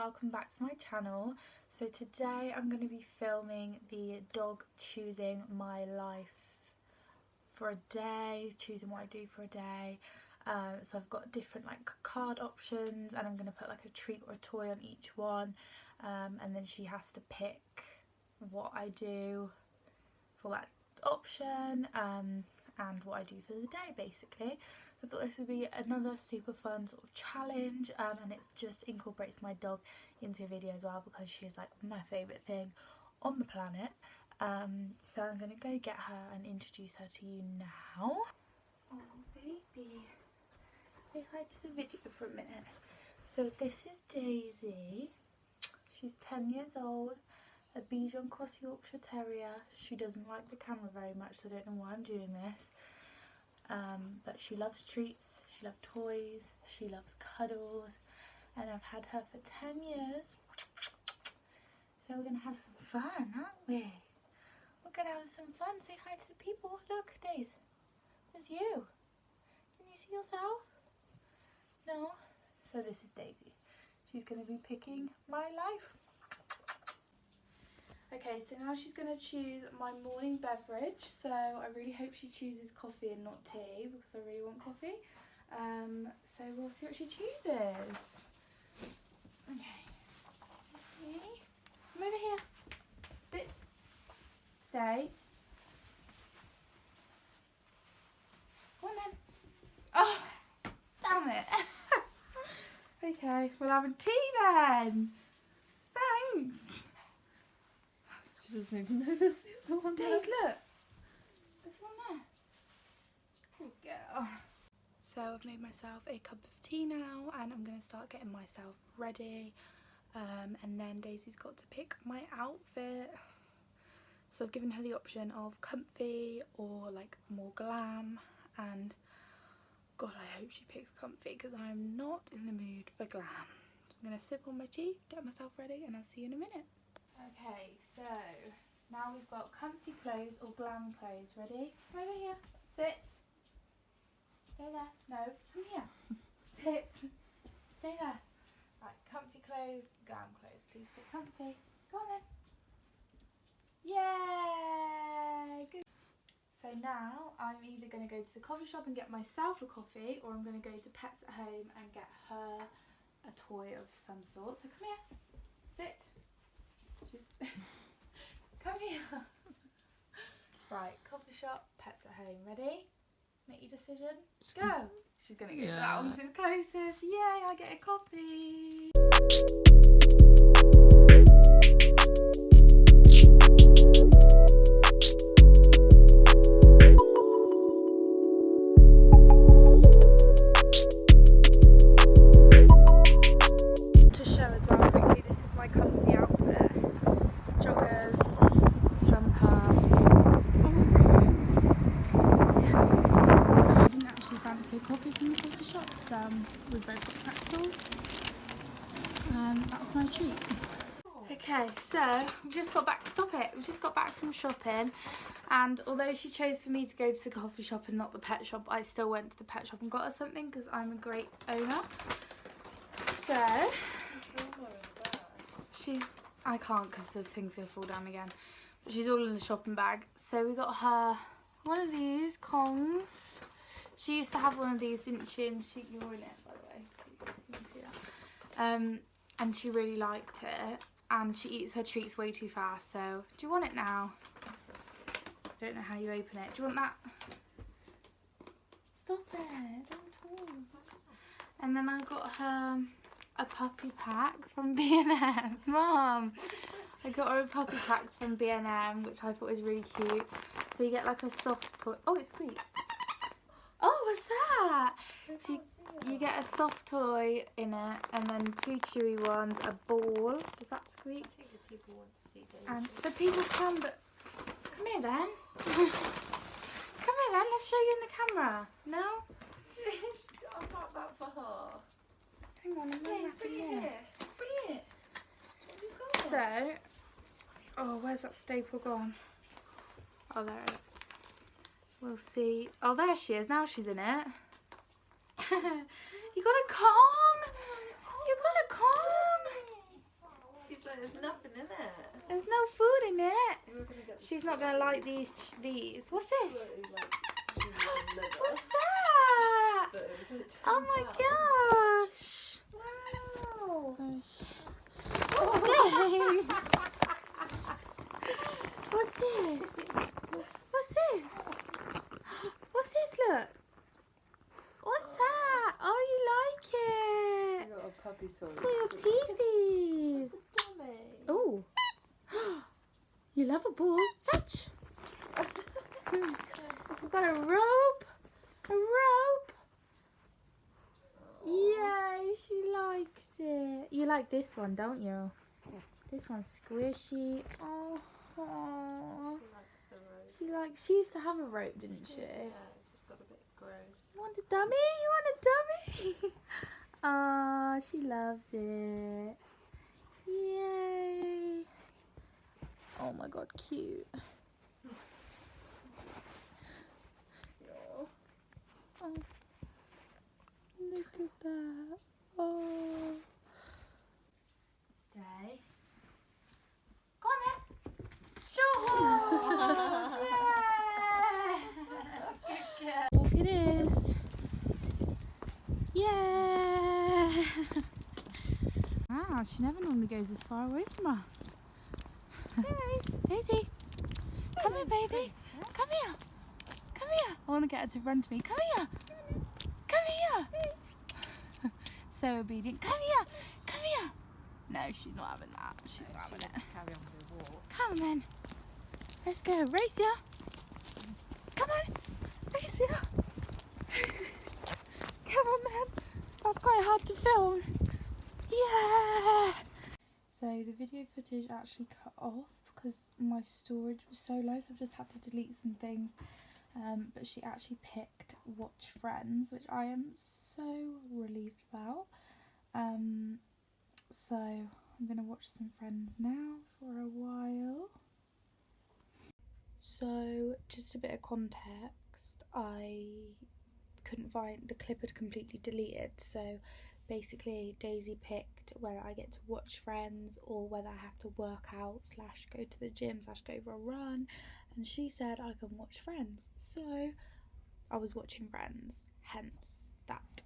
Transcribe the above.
welcome back to my channel. So today I'm going to be filming the dog choosing my life for a day, choosing what I do for a day. So I've got different like card options, and I'm going to put like a treat or a toy on each one, and then she has to pick what I do for that option, and what I do for the day basically. I thought this would be another super fun sort of challenge, and it just incorporates my dog into a video as well, because she is like my favourite thing on the planet. So I'm going to go get her and introduce her to you now. Oh baby, say hi to the video for a minute. So this is Daisy. She's 10 years old, a Bichon Cross Yorkshire Terrier. She doesn't like the camera very much, so I don't know why I'm doing this. But she loves treats, she loves toys, she loves cuddles, and I've had her for 10 years. So we're going to have some fun, aren't we? We're going to have some fun. Say hi to the people. Look, Daisy, there's you. Can you see yourself? No? So this is Daisy. She's going to be picking my life. Okay, so now she's going to choose my morning beverage. So I really hope she chooses coffee and not tea, because I really want coffee. So we'll see what she chooses. Okay. Come over here. Sit. Stay. Come on then. Oh, damn it. Okay, we're having tea then. Thanks. She doesn't even know there's the other one there. Daisy, look. There's one there. Good girl. So I've made myself a cup of tea now, and I'm going to start getting myself ready. And then Daisy's got to pick my outfit. So I've given her the option of comfy or like more glam, and God, I hope she picks comfy, because I'm not in the mood for glam. So I'm going to sip on my tea, get myself ready, and I'll see you in a minute. Okay, so now we've got comfy clothes or glam clothes. Ready? Come over here. Sit. Stay there. No, come here. Sit. Stay there. Right, comfy clothes, glam clothes. Please pick comfy. Go on then. Yay! Good. So now I'm either going to go to the coffee shop and get myself a coffee, or I'm going to go to Pets at Home and get her a toy of some sort. So come here. Sit. Come here. Right, coffee shop, Pets at Home. Ready? Make your decision. Go. She's gonna go that one because it's closest. Yay, I get a coffee. To show as well quickly, this is my comfy outfit. Joggers, jumper. I didn't actually fancy a coffee from the coffee shop, so we both got pretzels. That was my treat. Okay, so we just got back. Stop it! We just got back from shopping, and although she chose for me to go to the coffee shop and not the pet shop, I still went to the pet shop and got her something, because I'm a great owner. So I can't, because the thing's gonna fall down again. But she's all in the shopping bag. So we got her one of these Kongs. She used to have one of these, didn't she? And you're in it, by the way. You can see that. And she really liked it. And she eats her treats way too fast. So do you want it now? Don't know how you open it. Do you want that? Stop it! Don't talk. And then I got her a puppy pack from B&M. Mum, I got her a puppy pack from B&M, which I thought was really cute. So you get like a soft toy. Oh, it squeaks. Oh, what's that? So you get a soft toy in it, and then two chewy ones, a ball. Does that squeak? I think the people want to see Daisy. And the people can, but come here then. Come here then. Let's show you in the camera. No? I got that for her. Hang on, I'm Yes, bring it here. Bring it. What have you got? So, oh, where's that staple gone? Oh, there it is. We'll see. Oh, there she is. Now she's in it. You got a Kong? You got a Kong? there's nothing in it. There's no food in it. You were gonna get the She's not going to like these. What's this? squirty, like, cheese liver, What's that? but it was like Oh my £10. gosh. Wow. What's this? What's this? What's this? Look. What's that? Oh, you like it. I got a puppy toy. It's for your teethies. It's a dummy. Oh. You love a ball. Fetch. We've got a rope. A rope. Yay, she likes it. You like this one, don't you? This one's squishy. Oh. She likes the rope. She used to have a rope, didn't she? Yeah, it just got a bit gross. You want a dummy? You want a dummy? Ah, she loves it. Yay. Oh my god, cute. Oh, look at that. Oh. Stay. Go on then. Sure. Yeah. Look it is. Yeah. Wow, she never normally goes this far away from us. Daisy. Come here, baby. Come here. Come here. I want to get her to run to me. Come here. Come here. So obedient. Come here. Come here. No, she's not having that. She's not having it. Carry on with the walk. Come on then. Let's go. Race ya. Come on. Race ya. Come on then. That's quite hard to film. Yeah. So the video footage actually cut off because my storage was so low, so I've just had to delete some things. But she actually picked Watch Friends, which I am so relieved about. So I'm going to watch some Friends now for a while. So just a bit of context, I couldn't find, the clip had completely deleted, so basically Daisy picked whether I get to watch Friends or whether I have to work out / go to the gym / go for a run, and she said I can watch Friends, so I was watching Friends, hence that